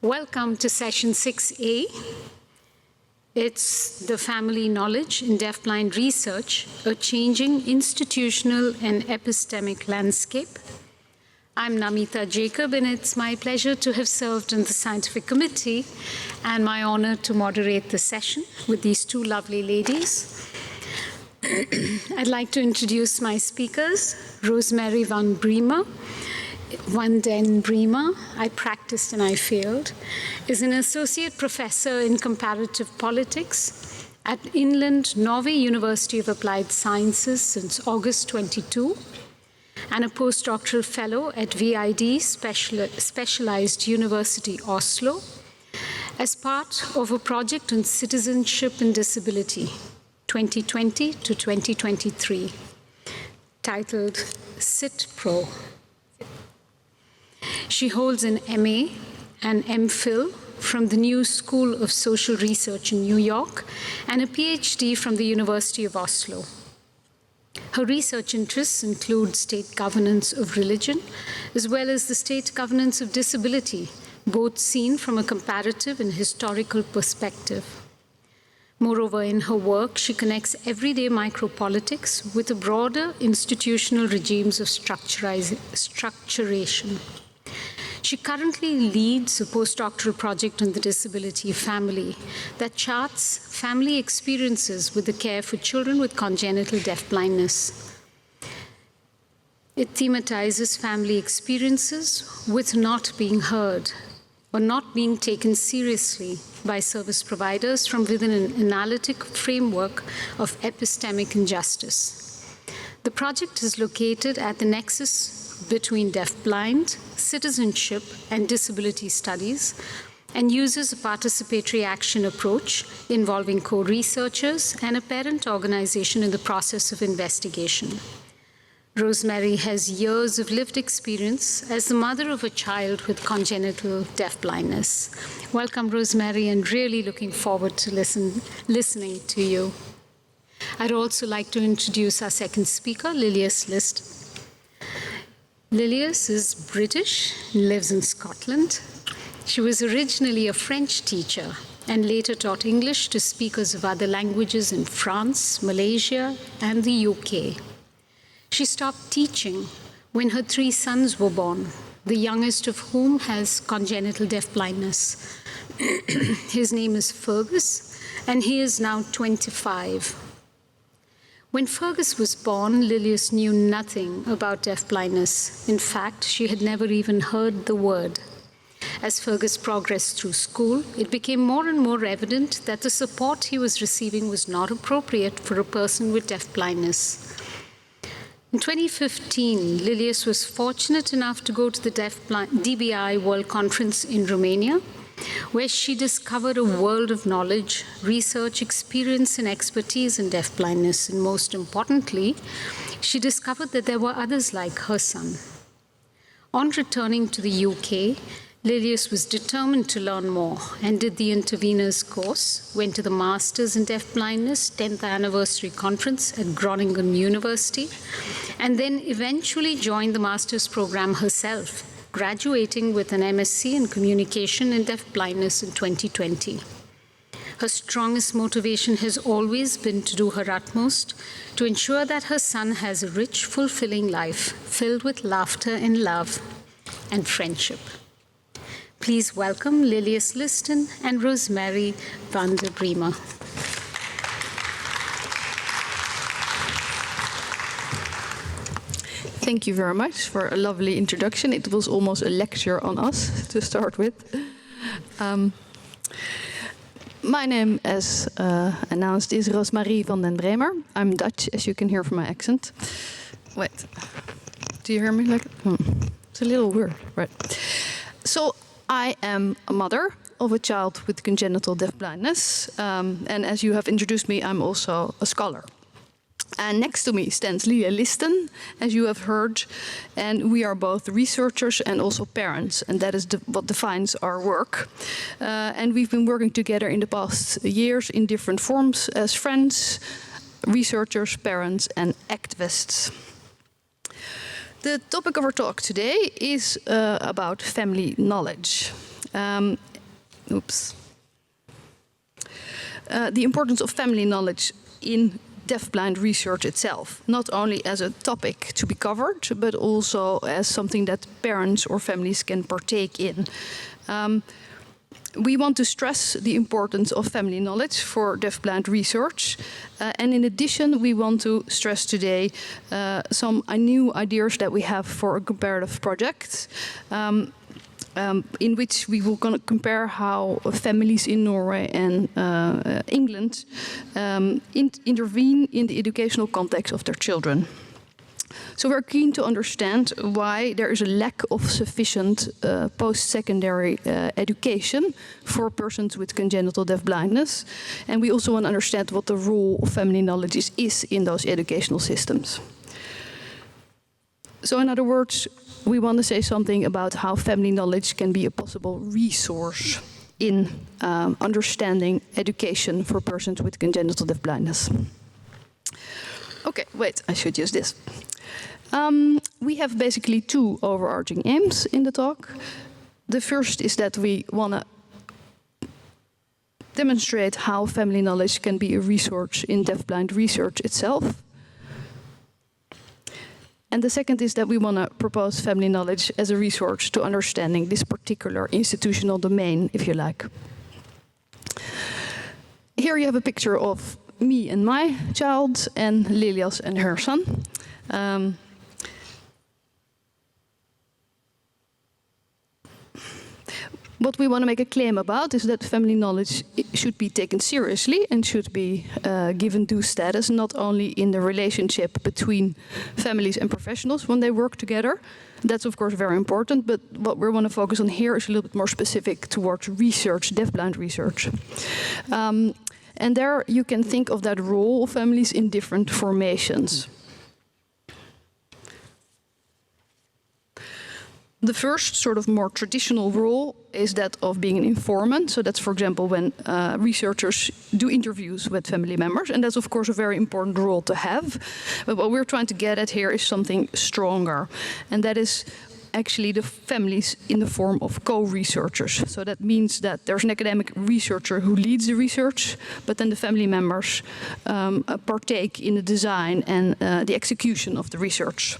Welcome to session 6A. It's the family knowledge in deafblind research, a changing institutional and epistemic landscape. I'm Namita Jacob, and it's my pleasure to have served in the scientific committee and my honor to moderate the session with these two lovely ladies. I'd like to introduce my speakers, Rosemarie van den Breemer, I practiced and I failed, is an associate professor in comparative politics at Inland Norway University of Applied Sciences since August 22, and a postdoctoral fellow at VID Specialized University Oslo as part of a project on citizenship and disability, 2020 to 2023, titled CitPro. She holds an MA and MPhil from the New School of Social Research in New York and a PhD from the University of Oslo. Her research interests include state governance of religion, as well as the state governance of disability, both seen from a comparative and historical perspective. Moreover, in her work, she connects everyday micropolitics with the broader institutional regimes of structuration. She currently leads a postdoctoral project on the disability family that charts family experiences with the care for children with congenital deafblindness. It thematizes family experiences with not being heard or not being taken seriously by service providers from within an analytic framework of epistemic injustice. The project is located at the nexus between deafblind, citizenship, and disability studies, and uses a participatory action approach involving co-researchers and a parent organization in the process of investigation. Rosemarie has years of lived experience as the mother of a child with congenital deafblindness. Welcome, Rosemarie, and really looking forward to listening to you. I'd also like to introduce our second speaker, Lilias Liston. Lilias is British, lives in Scotland. She was originally a French teacher and later taught English to speakers of other languages in France, Malaysia, and the UK. She stopped teaching when her 3 sons were born, the youngest of whom has congenital deafblindness. His name is Fergus, and he is now 25. When Fergus was born, Lilias knew nothing about deafblindness. In fact, she had never even heard the word. As Fergus progressed through school, it became more and more evident that the support he was receiving was not appropriate for a person with deafblindness. In 2015, Lilias was fortunate enough to go to the DBI World Conference in Romania, where she discovered a world of knowledge, research, experience, and expertise in deafblindness. And most importantly, she discovered that there were others like her son. On returning to the UK, Lilias was determined to learn more and did the interveners course, went to the Masters in Deafblindness 10th Anniversary Conference at Groningen University, and then eventually joined the Master's program herself, graduating with an MSc in Communication and Deafblindness in 2020. Her strongest motivation has always been to do her utmost to ensure that her son has a rich, fulfilling life filled with laughter and love and friendship. Please welcome Lilias Liston and Rosemarie van Breemer. Thank you very much for a lovely introduction. It was almost a lecture on us to start with. My name, as announced, is Rosemarie van den Breemer. I'm Dutch, as you can hear from my accent. Wait, do you hear me? It's a little weird, right? So I am a mother of a child with congenital deafblindness, and as you have introduced me, I'm also a scholar. And next to me stands Lilias Liston, as you have heard, and we are both researchers and also parents, and that is what defines our work. And we've been working together in the past years in different forms as friends, researchers, parents, and activists. The topic of our talk today is about family knowledge. The importance of family knowledge in deafblind research itself, not only as a topic to be covered, but also as something that parents or families can partake in. We want to stress the importance of family knowledge for deafblind research. And in addition, we want to stress today some new ideas that we have for a comparative project. In which we will compare how families in Norway and England intervene in the educational context of their children. So we're keen to understand why there is a lack of sufficient post-secondary education for persons with congenital deafblindness. And we also want to understand what the role of family knowledge is in those educational systems. So in other words, we want to say something about how family knowledge can be a possible resource in understanding education for persons with congenital deafblindness. Okay, wait, I should use this. We have basically two overarching aims in the talk. The first is that we want to demonstrate how family knowledge can be a resource in deafblind research itself. And the second is that we want to propose family knowledge as a resource to understanding this particular institutional domain, if you like. Here you have a picture of me and my child, and Lilias and her son. What we want to make a claim about is that family knowledge should be taken seriously and should be given due status, not only in the relationship between families and professionals when they work together. That's of course very important, but what we want to focus on here is a little bit more specific towards research, deafblind research. And there you can think of that role of families in different formations. The first sort of more traditional role is that of being an informant. So that's, for example, when researchers do interviews with family members. And that's, of course, a very important role to have. But what we're trying to get at here is something stronger. And that is actually the families in the form of co-researchers. So that means that there's an academic researcher who leads the research, but then the family members partake in the design and the execution of the research.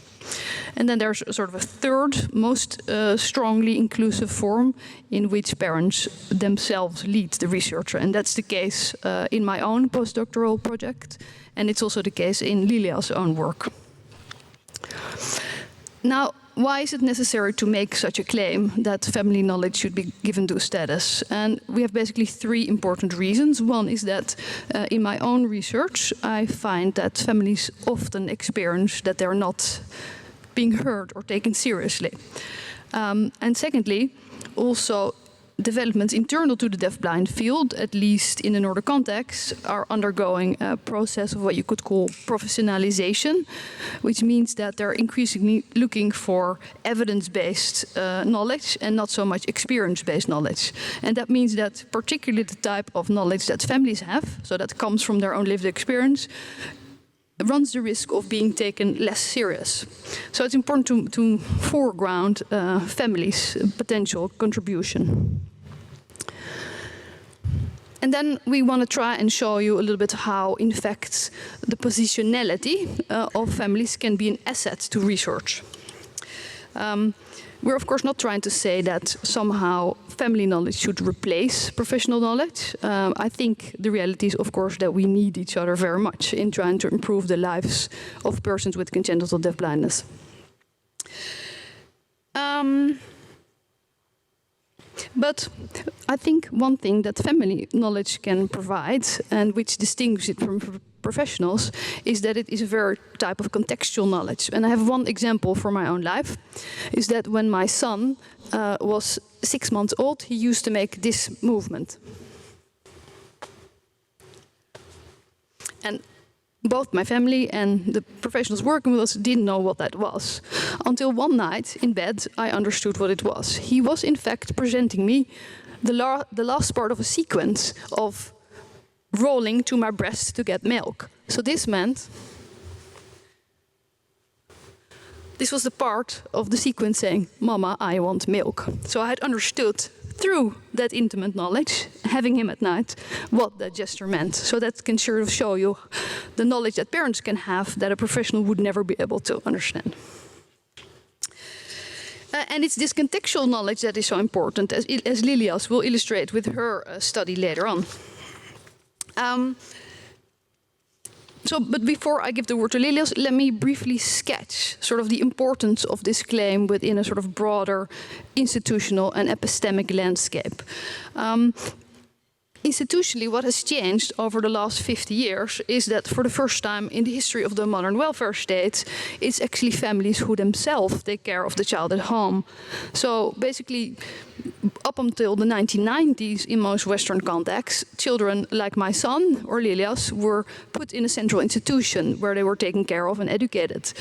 And then there's sort of a third, most strongly inclusive form in which parents themselves lead the researcher. And that's the case in my own postdoctoral project, and it's also the case in Lilias' own work. Now, why is it necessary to make such a claim that family knowledge should be given due status? And we have basically three important reasons. One is that in my own research, I find that families often experience that they're not being heard or taken seriously. And secondly, also developments internal to the deafblind field, at least in the Nordic context, are undergoing a process of what you could call professionalization, which means that they're increasingly looking for evidence-based knowledge and not so much experience-based knowledge. And that means that particularly the type of knowledge that families have, so that comes from their own lived experience, runs the risk of being taken less serious. So it's important to foreground families' potential contribution. And then we want to try and show you a little bit how, in fact, the positionality of families can be an asset to research. We're of course not trying to say that somehow family knowledge should replace professional knowledge. I think the reality is, of course, that we need each other very much in trying to improve the lives of persons with congenital deafblindness. But I think one thing that family knowledge can provide, and which distinguishes it from professionals, is that it is a very type of contextual knowledge. And I have one example from my own life, is that when my son was 6 months old, he used to make this movement. And both my family and the professionals working with us didn't know what that was. Until one night in bed, I understood what it was. He was in fact presenting me the last part of a sequence of rolling to my breast to get milk. So this meant, this was the part of the sequence saying, "Mama, I want milk." So I had understood through that intimate knowledge, having him at night, what that gesture meant. So that can sort of show you the knowledge that parents can have that a professional would never be able to understand. And it's this contextual knowledge that is so important, as Lilias will illustrate with her study later on. But before I give the word to Lilias, let me briefly sketch sort of the importance of this claim within a sort of broader institutional and epistemic landscape. Institutionally, what has changed over the last 50 years is that for the first time in the history of the modern welfare state, it's actually families who themselves take care of the child at home. So basically, up until the 1990s, in most Western contexts, children like my son or Lilias were put in a central institution where they were taken care of and educated.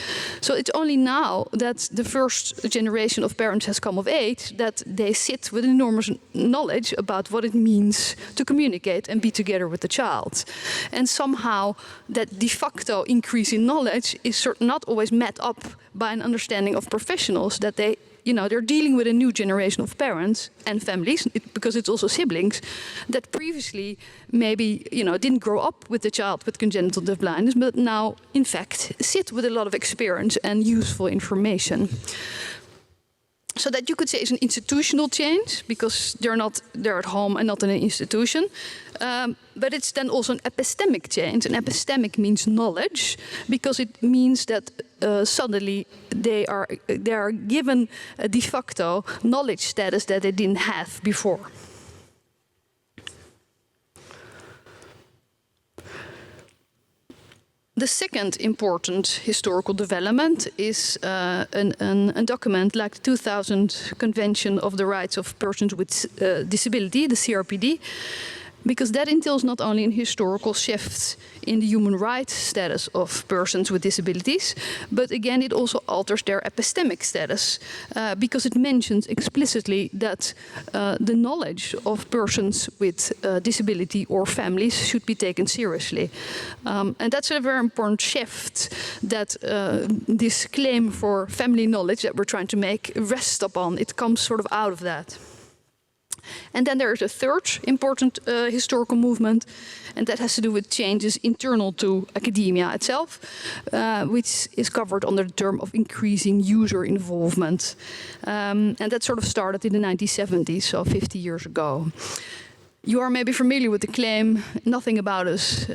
So it's only now that the first generation of parents has come of age that they sit with enormous knowledge about what it means to communicate and be together with the child. And somehow that de facto increase in knowledge is not always met up by an understanding of professionals that they're dealing with a new generation of parents and families, because it's also siblings, that previously maybe, didn't grow up with the child with congenital deafblindness, but now, in fact, sit with a lot of experience and useful information. So that you could say is an institutional change, because they're at home and not in an institution. But it's then also an epistemic change. And epistemic means knowledge, because it means that suddenly they are given a de facto knowledge status that they didn't have before. The second important historical development is a document like the 2000 Convention of the Rights of Persons with Disability, the CRPD, because that entails not only an historical shift in the human rights status of persons with disabilities, but again it also alters their epistemic status, because it mentions explicitly that the knowledge of persons with disability or families should be taken seriously. And that's a very important shift that this claim for family knowledge that we're trying to make rests upon. It comes sort of out of that. And then there is a third important historical movement, and that has to do with changes internal to academia itself, which is covered under the term of increasing user involvement. And that sort of started in the 1970s, so 50 years ago. You are maybe familiar with the claim, nothing about us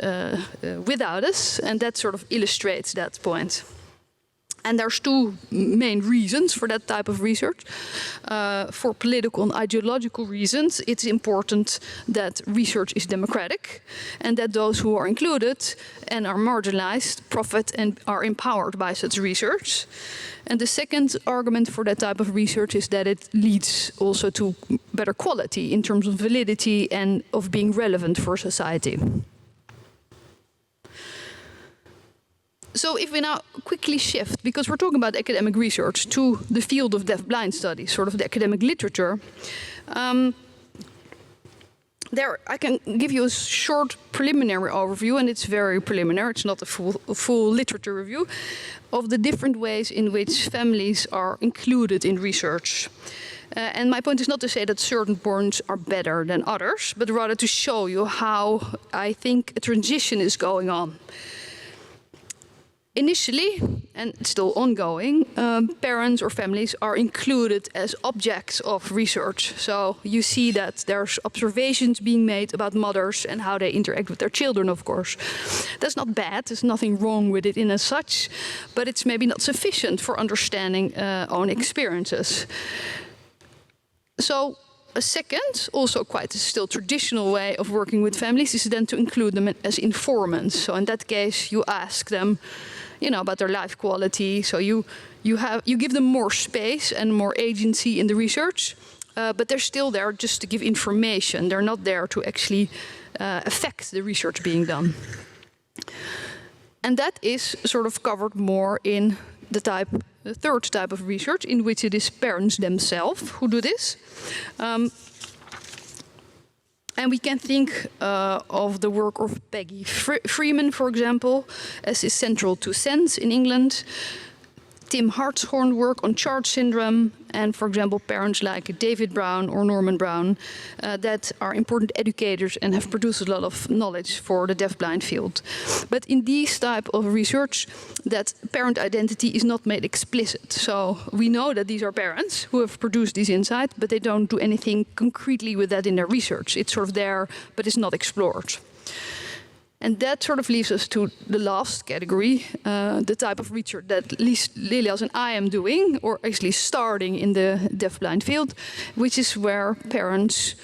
without us, and that sort of illustrates that point. And there's two main reasons for that type of research. For political and ideological reasons, it's important that research is democratic and that those who are included and are marginalized profit and are empowered by such research. And the second argument for that type of research is that it leads also to better quality in terms of validity and of being relevant for society. So if we now quickly shift, because we're talking about academic research, to the field of deaf-blind studies, sort of the academic literature, there I can give you a short preliminary overview, and it's very preliminary, it's not a full literature review, of the different ways in which families are included in research. And my point is not to say that certain points are better than others, but rather to show you how I think a transition is going on. Initially, and still ongoing, parents or families are included as objects of research. So you see that there's observations being made about mothers and how they interact with their children, of course. That's not bad, there's nothing wrong with it in as such, but it's maybe not sufficient for understanding own experiences. So a second, also quite a still traditional way of working with families is then to include them as informants. So in that case, you ask them, about their life quality. So you give them more space and more agency in the research, but they're still there just to give information. They're not there to actually affect the research being done. And that is sort of covered more in the third type of research, in which it is parents themselves who do this. And we can think of the work of Peggy Freeman, for example, as is central to Sense in England. Tim Hartshorn's work on charge syndrome, and for example, parents like David Brown or Norman Brown that are important educators and have produced a lot of knowledge for the deafblind field. But in these type of research, that parent identity is not made explicit. So we know that these are parents who have produced this insight, but they don't do anything concretely with that in their research. It's sort of there, but it's not explored. And that sort of leaves us to the last category, the type of research that Lilias and I am doing, or actually starting in the deafblind field, which is where parents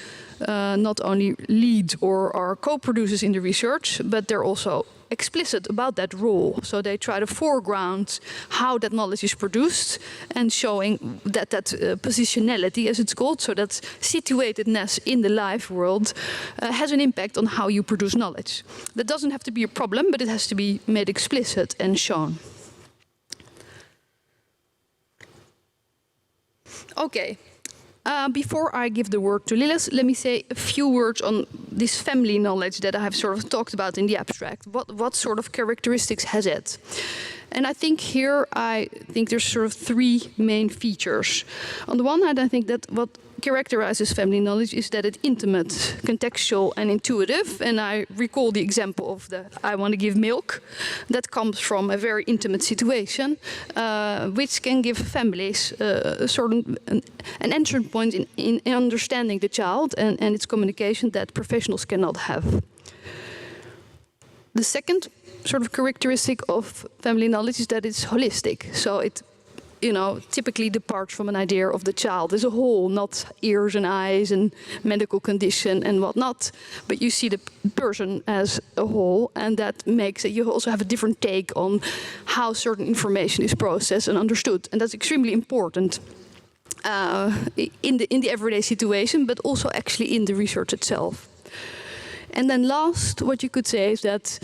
not only lead or are co-producers in the research, but they're also explicit about that role. So they try to foreground how that knowledge is produced and showing that positionality, as it's called, so that situatedness in the live world has an impact on how you produce knowledge. That doesn't have to be a problem, but it has to be made explicit and shown. Okay. Before I give the word to Lilias, let me say a few words on this family knowledge that I have sort of talked about in the abstract. What sort of characteristics has it? And I think there's sort of three main features. On the one hand, I think that what characterizes family knowledge is that it's intimate, contextual, and intuitive. And I recall the example of the I want to give milk. That comes from a very intimate situation, which can give families a sort of an entrance point in understanding the child and its communication that professionals cannot have. The second sort of characteristic of family knowledge is that it's holistic. So it typically departs from an idea of the child as a whole, not ears and eyes and medical condition and whatnot, but you see the person as a whole, and that makes that you also have a different take on how certain information is processed and understood, and that's extremely important in the everyday situation, but also actually in the research itself. And then last, what you could say is that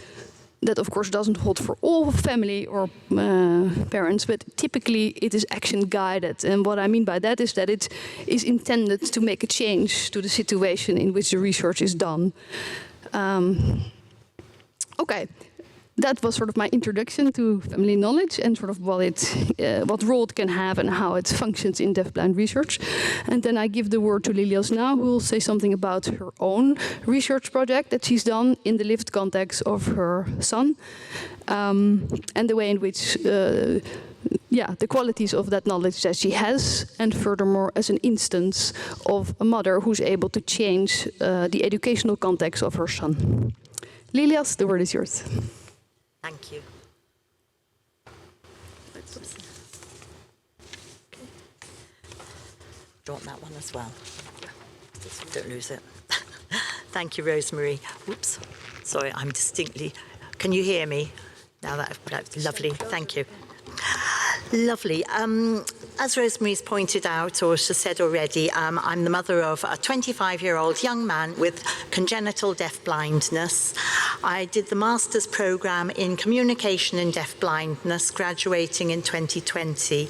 of course doesn't hold for all family or parents, but typically it is action guided. And what I mean by that is that it is intended to make a change to the situation in which the research is done. Okay. That was sort of my introduction to family knowledge and sort of what role it can have and how it functions in deafblind research. And then I give the word to Lilias now, who will say something about her own research project that she's done in the lived context of her son, and the way in which the qualities of that knowledge that she has, and furthermore as an instance of a mother who's able to change the educational context of her son. Lilias, the word is yours. Thank you. Do you want that one as well? Don't lose it. Thank you, Rosemarie. Oops. Sorry, I'm distinctly... Can you hear me? Now that's lovely. Thank you. Lovely. As Rosemarie's pointed out, or she said already, I'm the mother of a 25-year-old young man with congenital deafblindness. I did the master's programme in communication and deafblindness, graduating in 2020.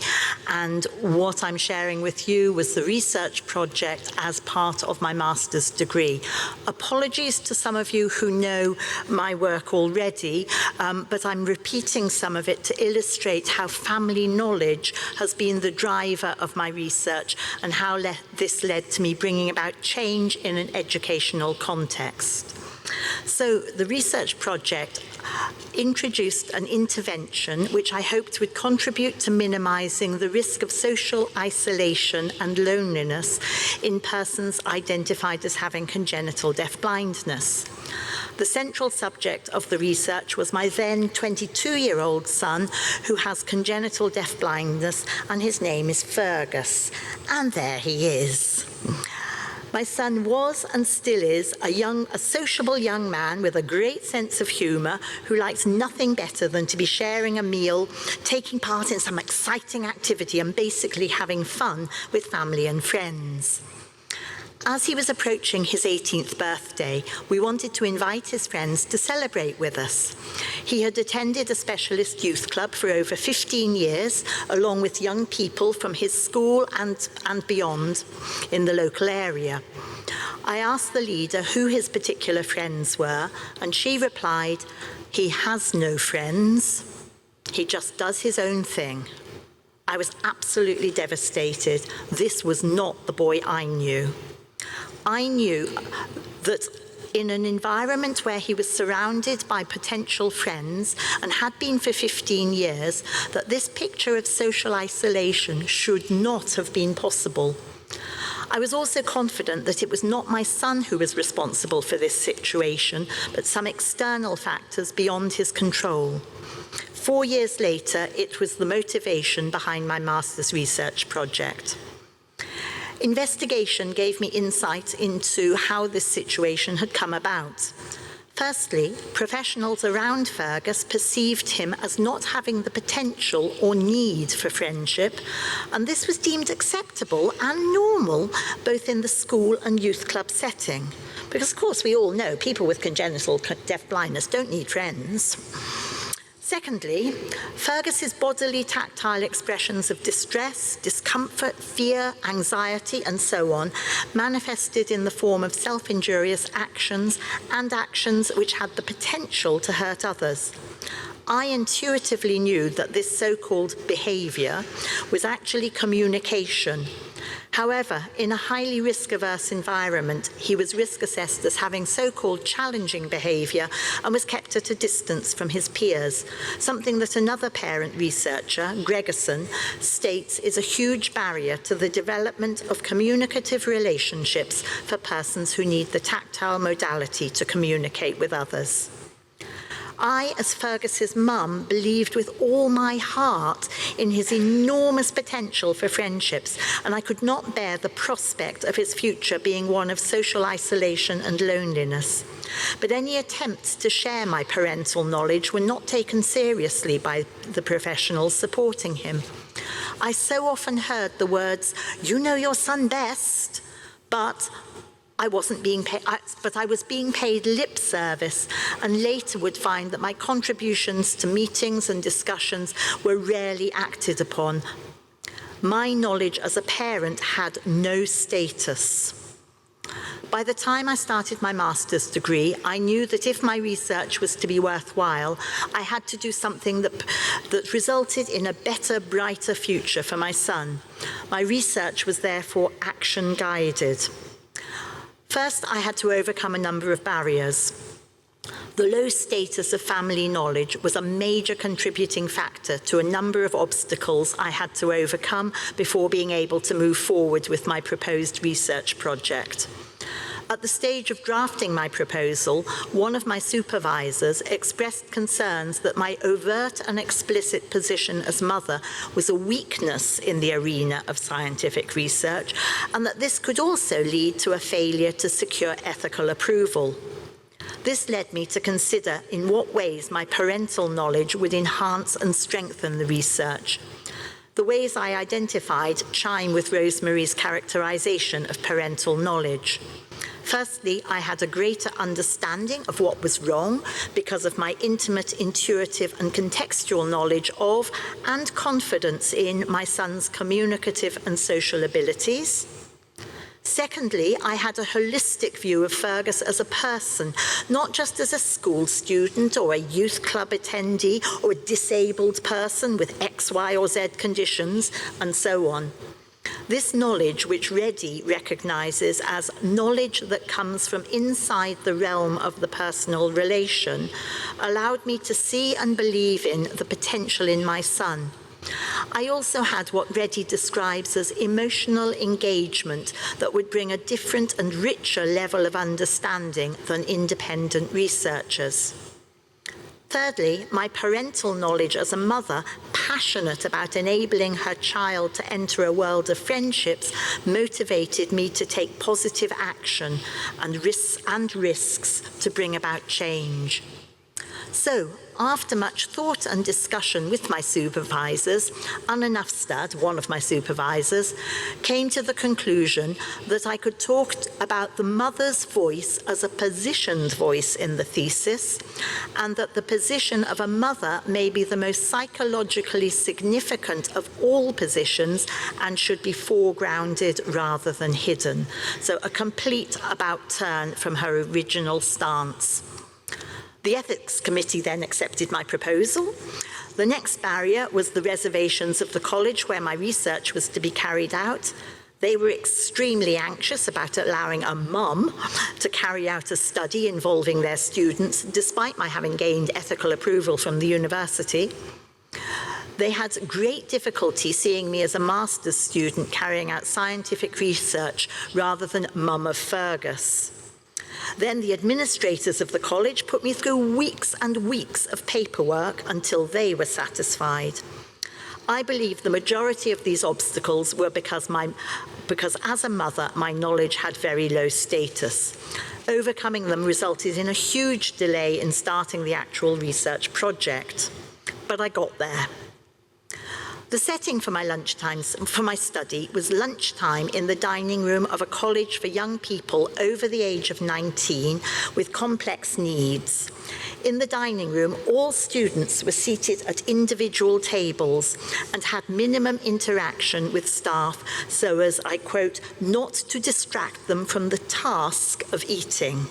And what I'm sharing with you was the research project as part of my master's degree. Apologies to some of you who know my work already, but I'm repeating some of it to illustrate how family knowledge has been the driver of my research and how this led to me bringing about change in an educational context. So the research project introduced an intervention which I hoped would contribute to minimizing the risk of social isolation and loneliness in persons identified as having congenital deafblindness. The central subject of the research was my then 22-year-old son, who has congenital deafblindness, and his name is Fergus. And there he is. My son was and still is a sociable young man with a great sense of humour who likes nothing better than to be sharing a meal, taking part in some exciting activity, and basically having fun with family and friends. As he was approaching his 18th birthday, we wanted to invite his friends to celebrate with us. He had attended a specialist youth club for over 15 years, along with young people from his school and beyond in the local area. I asked the leader who his particular friends were, and she replied, "He has no friends. He just does his own thing." I was absolutely devastated. This was not the boy I knew. I knew that in an environment where he was surrounded by potential friends and had been for 15 years, that this picture of social isolation should not have been possible. I was also confident that it was not my son who was responsible for this situation, but some external factors beyond his control. 4 years later, it was the motivation behind my master's research project. Investigation gave me insight into how this situation had come about. Firstly, professionals around Fergus perceived him as not having the potential or need for friendship, and this was deemed acceptable and normal both in the school and youth club setting. Because, of course, we all know people with congenital deaf-blindness don't need friends. Secondly, Fergus's bodily tactile expressions of distress, discomfort, fear, anxiety, and so on manifested in the form of self-injurious actions and actions which had the potential to hurt others. I intuitively knew that this so-called behaviour was actually communication. However, in a highly risk-averse environment, he was risk-assessed as having so-called challenging behaviour and was kept at a distance from his peers, something that another parent researcher, Gregerson, states is a huge barrier to the development of communicative relationships for persons who need the tactile modality to communicate with others. I, as Fergus's mum, believed with all my heart in his enormous potential for friendships, and I could not bear the prospect of his future being one of social isolation and loneliness. But any attempts to share my parental knowledge were not taken seriously by the professionals supporting him. I so often heard the words, "You know your son best," but I was being paid lip service, and later would find that my contributions to meetings and discussions were rarely acted upon. My knowledge as a parent had no status. By the time I started my master's degree, I knew that if my research was to be worthwhile, I had to do something that resulted in a better, brighter future for my son. My research was therefore action-guided. First, I had to overcome a number of barriers. The low status of family knowledge was a major contributing factor to a number of obstacles I had to overcome before being able to move forward with my proposed research project. At the stage of drafting my proposal, one of my supervisors expressed concerns that my overt and explicit position as mother was a weakness in the arena of scientific research, and that this could also lead to a failure to secure ethical approval. This led me to consider in what ways my parental knowledge would enhance and strengthen the research. The ways I identified chime with Rosemarie's characterization of parental knowledge. Firstly, I had a greater understanding of what was wrong because of my intimate, intuitive, and contextual knowledge of and confidence in my son's communicative and social abilities. Secondly, I had a holistic view of Fergus as a person, not just as a school student or a youth club attendee or a disabled person with X, Y, or Z conditions, and so on. This knowledge, which Reddy recognises as knowledge that comes from inside the realm of the personal relation, allowed me to see and believe in the potential in my son. I also had what Reddy describes as emotional engagement that would bring a different and richer level of understanding than independent researchers. Thirdly, my parental knowledge as a mother, passionate about enabling her child to enter a world of friendships, motivated me to take positive action and risks to bring about change. So, after much thought and discussion with my supervisors, Anna Nafstad, one of my supervisors, came to the conclusion that I could talk about the mother's voice as a positioned voice in the thesis, and that the position of a mother may be the most psychologically significant of all positions and should be foregrounded rather than hidden. So a complete about turn from her original stance. The Ethics Committee then accepted my proposal. The next barrier was the reservations of the college where my research was to be carried out. They were extremely anxious about allowing a mum to carry out a study involving their students, despite my having gained ethical approval from the university. They had great difficulty seeing me as a master's student carrying out scientific research rather than mum of Fergus. Then the administrators of the college put me through weeks and weeks of paperwork until they were satisfied. I believe the majority of these obstacles were because as a mother, my knowledge had very low status. Overcoming them resulted in a huge delay in starting the actual research project. But I got there. The setting for my study was lunchtime in the dining room of a college for young people over the age of 19 with complex needs. In the dining room, all students were seated at individual tables and had minimum interaction with staff so as, I quote, not to distract them from the task of eating.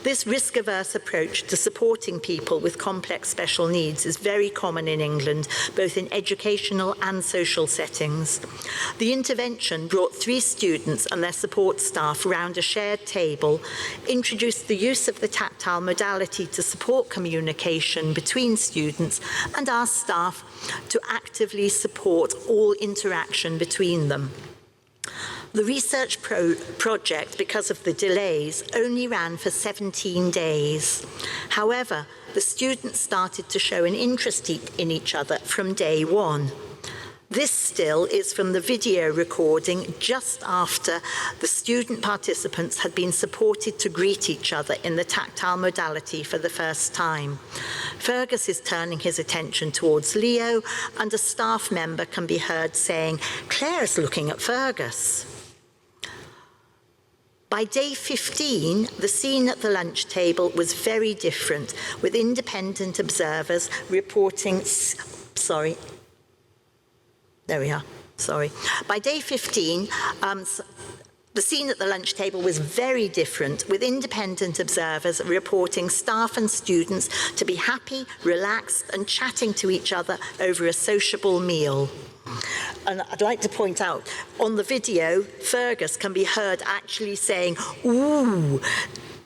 This risk-averse approach to supporting people with complex special needs is very common in England, both in educational and social settings. The intervention brought 3 students and their support staff round a shared table, introduced the use of the tactile modality to support communication between students, and asked staff to actively support all interaction between them. The research project, because of the delays, only ran for 17 days. However, the students started to show an interest in each other from day one. This still is from the video recording just after the student participants had been supported to greet each other in the tactile modality for the first time. Fergus is turning his attention towards Leo, and a staff member can be heard saying, "Claire's looking at Fergus." By day 15, the scene at the lunch table was very different, with independent observers reporting, By day 15, the scene at the lunch table was very different, with independent observers reporting staff and students to be happy, relaxed, and chatting to each other over a sociable meal. And I'd like to point out, on the video, Fergus can be heard actually saying, "ooh,"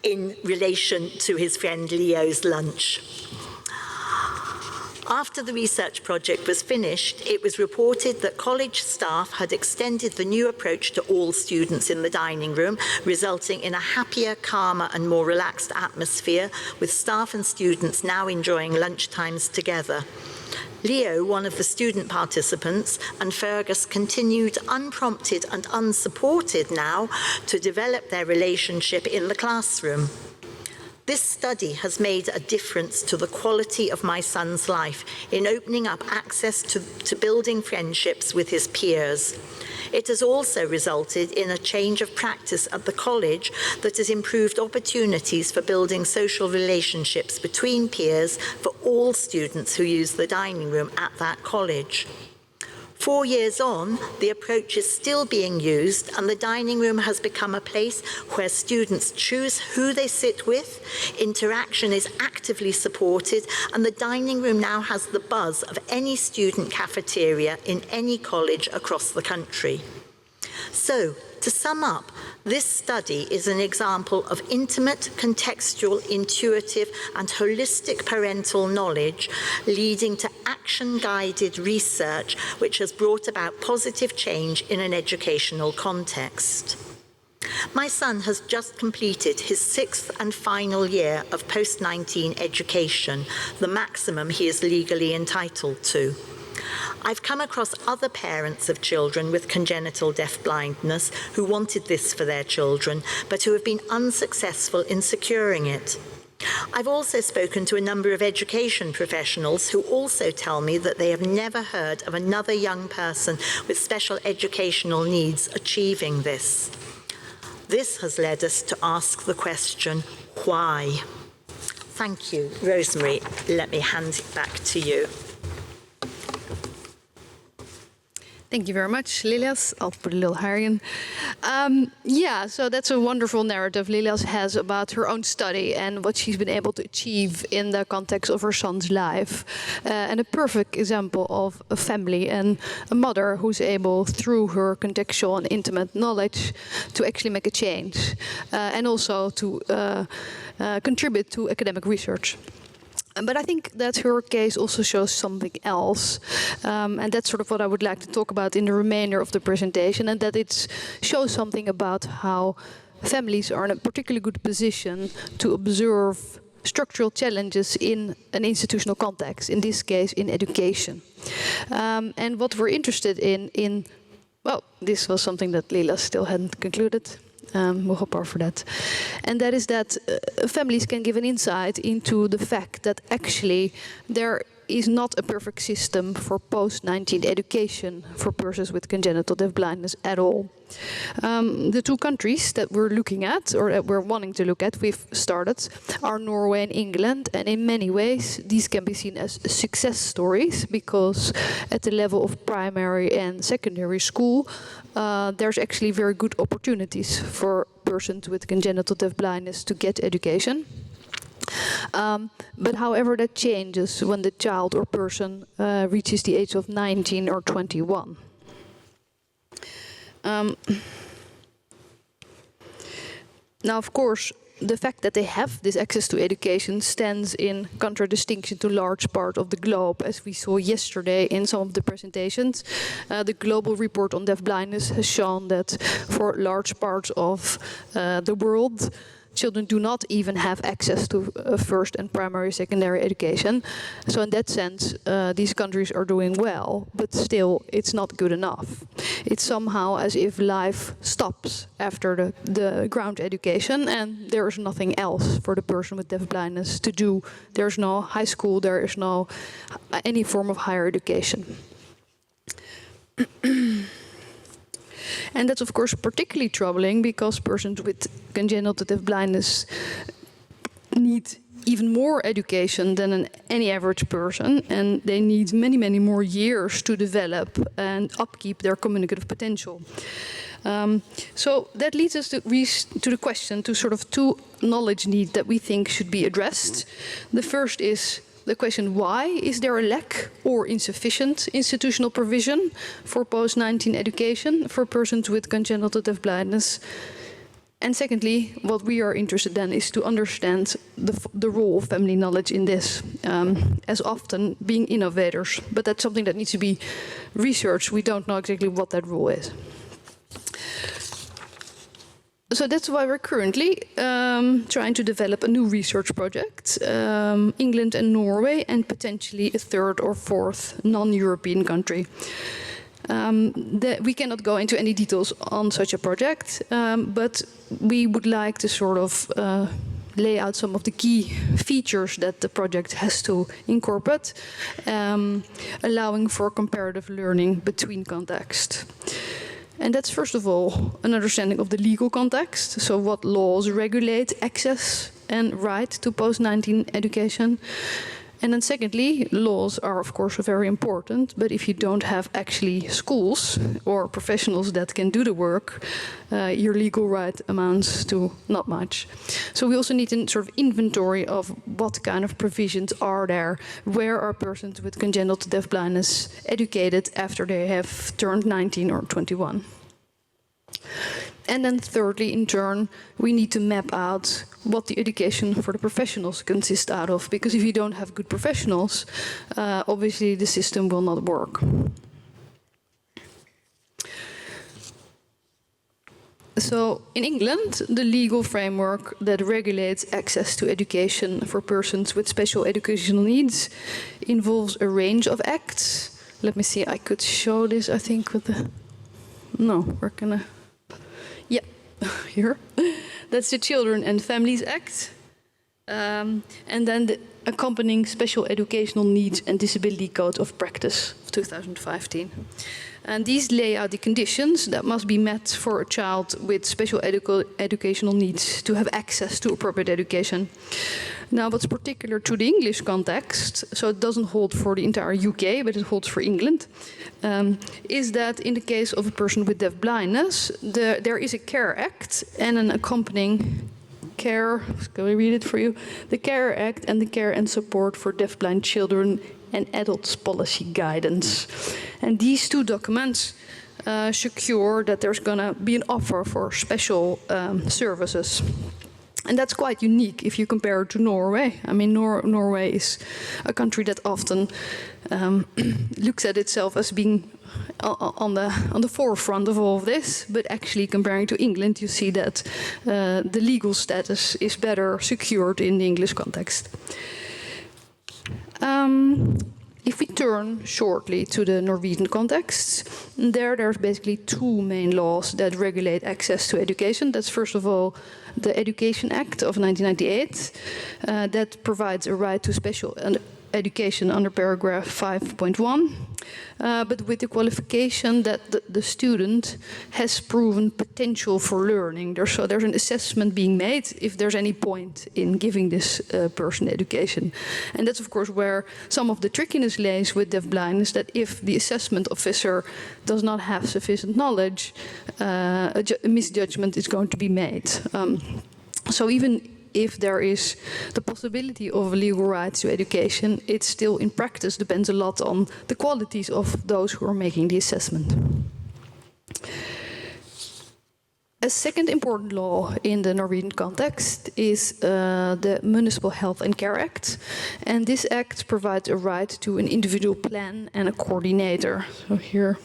in relation to his friend Leo's lunch. After the research project was finished, it was reported that college staff had extended the new approach to all students in the dining room, resulting in a happier, calmer, and more relaxed atmosphere, with staff and students now enjoying lunchtimes together. Leo, one of the student participants, and Fergus continued unprompted and unsupported now to develop their relationship in the classroom. This study has made a difference to the quality of my son's life in opening up access to building friendships with his peers. It has also resulted in a change of practice at the college that has improved opportunities for building social relationships between peers for all students who use the dining room at that college. 4 years on, the approach is still being used, and the dining room has become a place where students choose who they sit with, interaction is actively supported, and the dining room now has the buzz of any student cafeteria in any college across the country. So, to sum up, this study is an example of intimate, contextual, intuitive, and holistic parental knowledge leading to action-guided research which has brought about positive change in an educational context. My son has just completed his 6th and final year of post-19 education, the maximum he is legally entitled to. I've come across other parents of children with congenital deafblindness who wanted this for their children, but who have been unsuccessful in securing it. I've also spoken to a number of education professionals who also tell me that they have never heard of another young person with special educational needs achieving this. This has led us to ask the question, why? Thank you. Rosemarie, let me hand it back to you. Thank you very much, Lilias. I'll put a little higher in. Yeah, so that's a wonderful narrative Lilias has about her own study and what she's been able to achieve in the context of her son's life. And a perfect example of a family and a mother who's able, through her contextual and intimate knowledge, to actually make a change and also to contribute to academic research. But I think that her case also shows something else. And that's sort of what I would like to talk about in the remainder of the presentation, and that it shows something about how families are in a particularly good position to observe structural challenges in an institutional context, in this case in education. And what we're interested in, well, this was something that Lila still hadn't concluded. We'll hop over that. And that is that families can give an insight into the fact that actually there is not a perfect system for post-19 education for persons with congenital deafblindness at all. The two countries that we're looking at, or that we're wanting to look at, we've started, are Norway and England. And in many ways, these can be seen as success stories, because at the level of primary and secondary school, there's actually very good opportunities for persons with congenital deafblindness to get education. But however, that changes when the child or person reaches the age of 19 or 21. Now, of course, the fact that they have this access to education stands in contradistinction to large part of the globe, as we saw yesterday in some of the presentations. The global report on deafblindness has shown that for large parts of the world, children do not even have access to first and primary secondary education. So in that sense, these countries are doing well, but still it's not good enough. It's somehow as if life stops after the ground education and there is nothing else for the person with deafblindness to do. There's no high school, there is no any form of higher education. And that's, of course, particularly troubling because persons with congenital deafblindness need even more education than any average person, and they need many, many more years to develop and upkeep their communicative potential. So that leads us to the question, to sort of two knowledge needs that we think should be addressed. The first is the question, why is there a lack or insufficient institutional provision for post-19 education for persons with congenital deafblindness? And secondly, what we are interested in is to understand the role of family knowledge in this, as often being innovators. But that's something that needs to be researched. We don't know exactly what that role is. So that's why we're currently trying to develop a new research project, England and Norway, and potentially a third or fourth non-European country. We cannot go into any details on such a project, but we would like to sort of lay out some of the key features that the project has to incorporate, allowing for comparative learning between contexts. And that's, first of all, an understanding of the legal context. So what laws regulate access and right to post-19 education. And then secondly, laws are, of course, very important. But if you don't have actually schools or professionals that can do the work, your legal right amounts to not much. So we also need a sort of inventory of what kind of provisions are there. Where are persons with congenital deafblindness educated after they have turned 19 or 21? And then thirdly, in turn, we need to map out what the education for the professionals consists out of. Because if you don't have good professionals, obviously the system will not work. So in England, the legal framework that regulates access to education for persons with special educational needs involves a range of acts. Let me see, I could show this, I think, with the... No, we're gonna... Yeah, here. That's the Children and Families Act. And then accompanying special educational needs and disability code of practice of 2015. And these lay out the conditions that must be met for a child with special educational needs to have access to appropriate education. Now, what's particular to the English context, so it doesn't hold for the entire UK, but it holds for England, is that in the case of a person with deafblindness, there is a CARE Act and an accompanying CARE, can we read it for you? The CARE Act and the Care and Support for Deafblind Children and Adults Policy Guidance. And these two documents secure that there's going to be an offer for special services. And that's quite unique if you compare it to Norway. I mean, Norway is a country that often looks at itself as being on the forefront of all of this, but actually comparing to England, you see that the legal status is better secured in the English context. If we turn shortly to the Norwegian context, there's basically two main laws that regulate access to education. That's first of all the Education Act of 1998 that provides a right to special education under paragraph 5.1, but with the qualification that the student has proven potential for learning. So there's an assessment being made if there's any point in giving this person education. And that's of course where some of the trickiness lays with deafblindness, that if the assessment officer does not have sufficient knowledge, a misjudgment is going to be made. So even if there is the possibility of a legal right to education, it still in practice depends a lot on the qualities of those who are making the assessment. A second important law in the Norwegian context is the Municipal Health and Care Act. And this act provides a right to an individual plan and a coordinator. So here,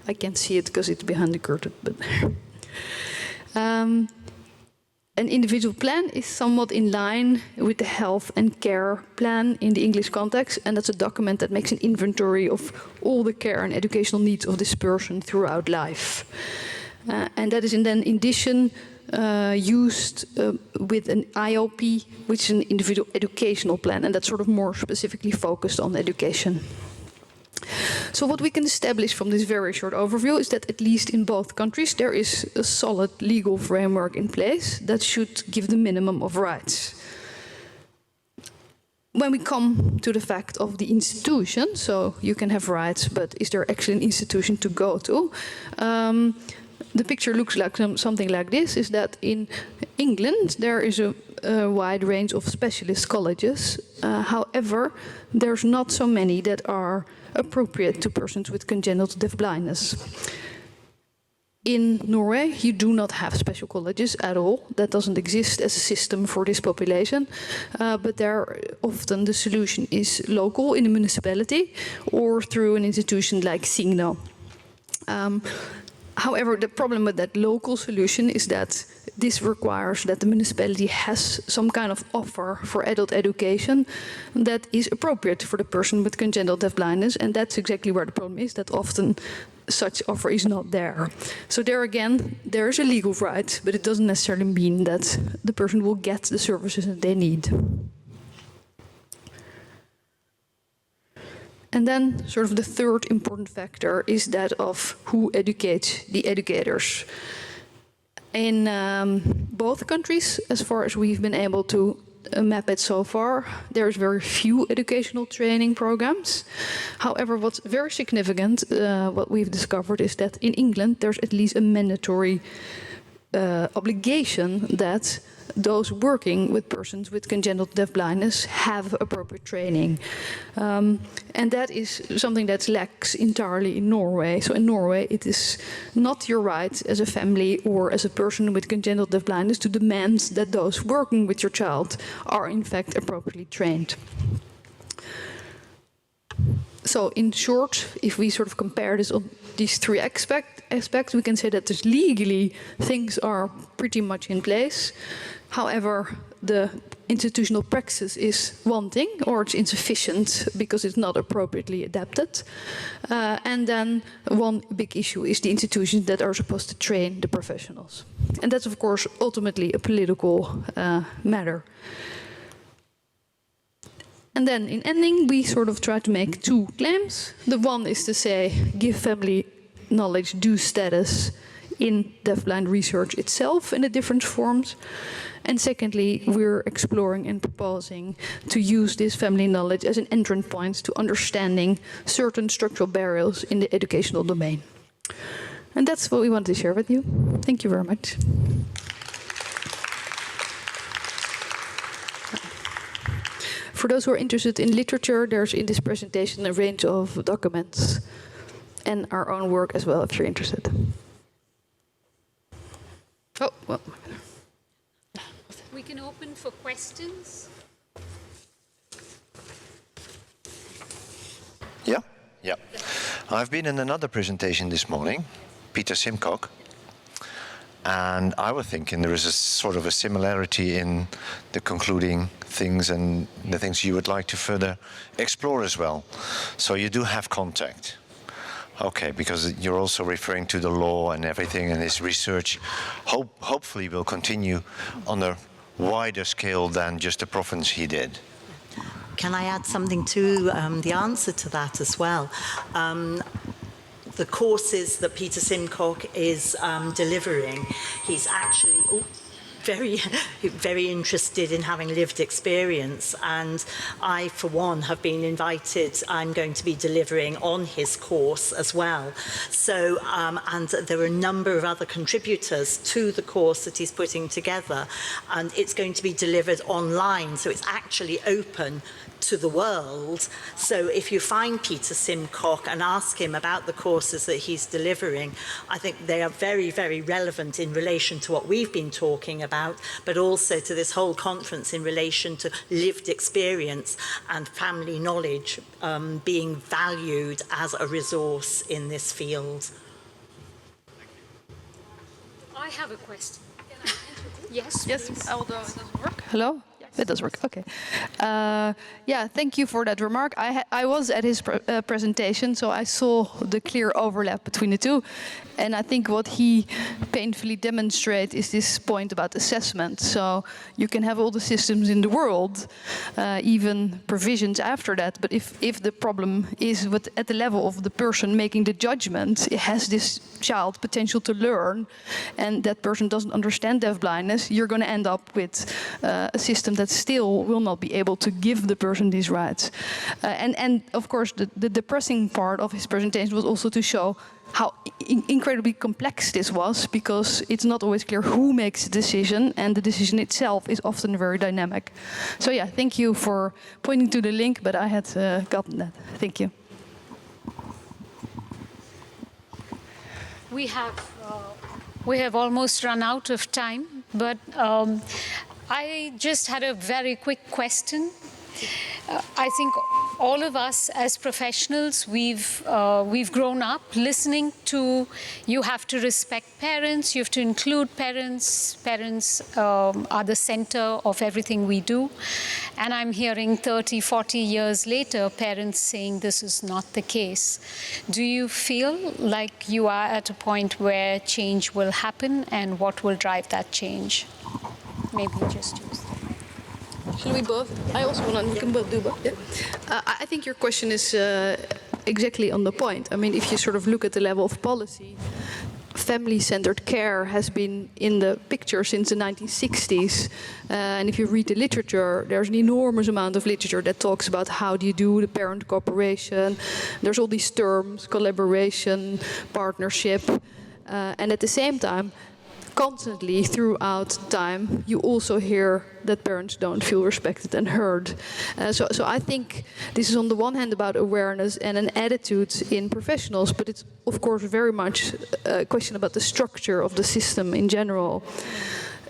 I can't see it because it's behind the curtain, but an individual plan is somewhat in line with the health and care plan in the English context, and that's a document that makes an inventory of all the care and educational needs of this person throughout life. And that is then in addition used with an IOP, which is an individual educational plan, and that's sort of more specifically focused on education. So what we can establish from this very short overview is that at least in both countries there is a solid legal framework in place that should give the minimum of rights. When we come to the fact of the institution, so you can have rights, but is there actually an institution to go to? The picture looks like something like this, is that in England there is a wide range of specialist colleges. However, there's not so many that are appropriate to persons with congenital deafblindness. In Norway, you do not have special colleges at all. That doesn't exist as a system for this population. But there, often the solution is local in a municipality or through an institution like Signo. However, the problem with that local solution is that this requires that the municipality has some kind of offer for adult education that is appropriate for the person with congenital deafblindness, and that's exactly where the problem is, that often such offer is not there. So there again, there is a legal right, but it doesn't necessarily mean that the person will get the services that they need. And then sort of the third important factor is that of who educates the educators. In both countries, as far as we've been able to map it so far, there's very few educational training programs. However, what's very significant, what we've discovered, is that in England there's at least a mandatory obligation that those working with persons with congenital deafblindness have appropriate training. And that is something that lacks entirely in Norway. So in Norway, it is not your right as a family or as a person with congenital deafblindness to demand that those working with your child are in fact appropriately trained. So in short, if we sort of compare this on these three aspects, we can say that there's legally things are pretty much in place. However, the institutional praxis is wanting or it's insufficient because it's not appropriately adapted. And then one big issue is the institutions that are supposed to train the professionals. And that's, of course, ultimately a political matter. And then in ending, we sort of try to make two claims. The one is to say, give family knowledge due status in deafblind research itself in the different forms. And secondly, we're exploring and proposing to use this family knowledge as an entrance point to understanding certain structural barriers in the educational domain. And that's what we want to share with you. Thank you very much. For those who are interested in literature, there's in this presentation a range of documents and our own work as well, if you're interested. Oh, well. We can open for questions. Yeah. I've been in another presentation this morning, Peter Simcock, and I was thinking there is a sort of a similarity in the concluding things and the things you would like to further explore as well. So you do have contact. Okay, because you're also referring to the law and everything, and his research hopefully will continue on a wider scale than just the province he did. Can I add something to the answer to that as well? The courses that Peter Simcock is delivering, he's actually very interested in having lived experience, and I, for one, have been invited. I'm going to be delivering on his course as well. So, and there are a number of other contributors to the course that he's putting together, and it's going to be delivered online, so it's actually open to the world. So if you find Peter Simcock and ask him about the courses that he's delivering, I think they are very, very relevant in relation to what we've been talking about, but also to this whole conference in relation to lived experience and family knowledge being valued as a resource in this field. I have a question. Yes, Yes, please. although it doesn't work. Hello? It does work, okay. Yeah, thank you for that remark. I was at his presentation, so I saw the clear overlap between the two. And I think what he painfully demonstrates is this point about assessment. So you can have all the systems in the world, even provisions after that, but if the problem is at the level of the person making the judgment, it has this child potential to learn, and that person doesn't understand deafblindness, you're going to end up with a system that still will not be able to give the person these rights. And of course, the depressing part of his presentation was also to show how incredibly complex this was, because it's not always clear who makes the decision, and the decision itself is often very dynamic. So yeah, thank you for pointing to the link, but I had gotten that. Thank you. We have almost run out of time, but I just had a very quick question. I think all of us as professionals, we've grown up listening to, you have to respect parents, you have to include parents. Parents are the center of everything we do. And I'm hearing 30, 40 years later, parents saying this is not the case. Do you feel like you are at a point where change will happen, and what will drive that change? Maybe just use that. Shall we both? I also want to, you can both do both. Yeah. I think your question is exactly on the point. I mean, if you sort of look at the level of policy, family-centered care has been in the picture since the 1960s. And if you read the literature, there's an enormous amount of literature that talks about how do you do the parent cooperation. There's all these terms, collaboration, partnership. And at the same time, constantly throughout time, you also hear that parents don't feel respected and heard. So I think this is on the one hand about awareness and an attitude in professionals, but it's of course very much a question about the structure of the system in general.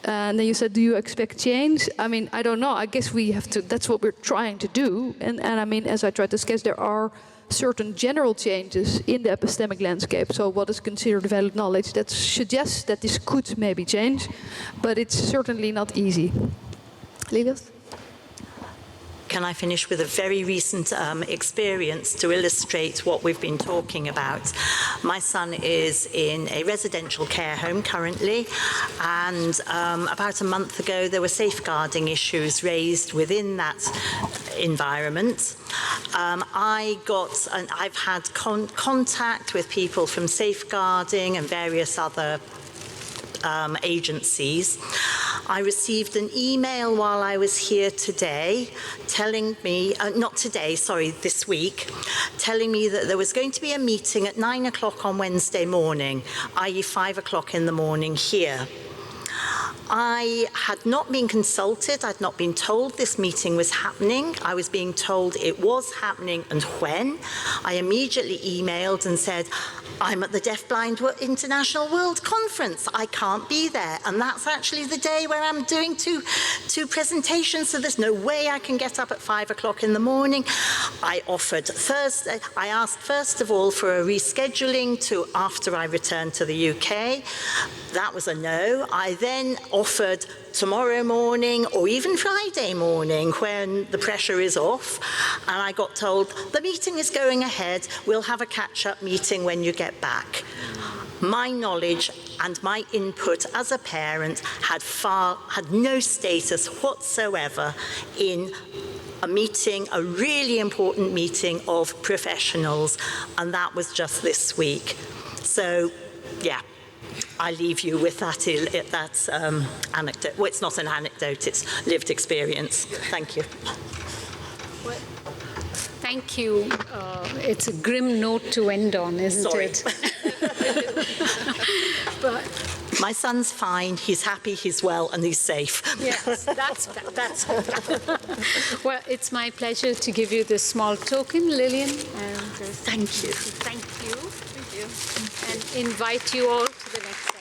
And then you said, do you expect change? I mean, I don't know. I guess we have to, that's what we're trying to do. And I mean, as I tried to sketch, there are certain general changes in the epistemic landscape. So what is considered valid knowledge that suggests that this could maybe change, but it's certainly not easy. Lilias? can I finish with a very recent experience to illustrate what we've been talking about? My son is in a residential care home currently, and about a month ago there were safeguarding issues raised within that environment. I've had contact with people from safeguarding and various other agencies. I received an email while I was here today telling me, this week, telling me that there was going to be a meeting at 9 o'clock on Wednesday morning, i.e. 5 o'clock in the morning here. I had not been consulted. I'd not been told this meeting was happening. I was being told it was happening and when. I immediately emailed and said, I'm at the Deaf Blind International World Conference. I can't be there. And that's actually the day where I'm doing two presentations, so there's no way I can get up at 5 o'clock in the morning. I asked first of all for a rescheduling to after I returned to the UK. That was a no. I then offered tomorrow morning or even Friday morning when the pressure is off, and I got told the meeting is going ahead, we'll have a catch-up meeting when you get back. My knowledge and my input as a parent had no status whatsoever in a meeting, a really important meeting of professionals, and that was just this week. So, yeah. I leave you with that anecdote. Well, it's not an anecdote, it's lived experience. Thank you. Well, thank you. It's a grim note to end on, isn't it? But my son's fine, he's happy, he's well, and he's safe. yes, that's well, it's my pleasure to give you this small token, Lillian. And thank you. Thank you. Thank you. And invite you all to the next session.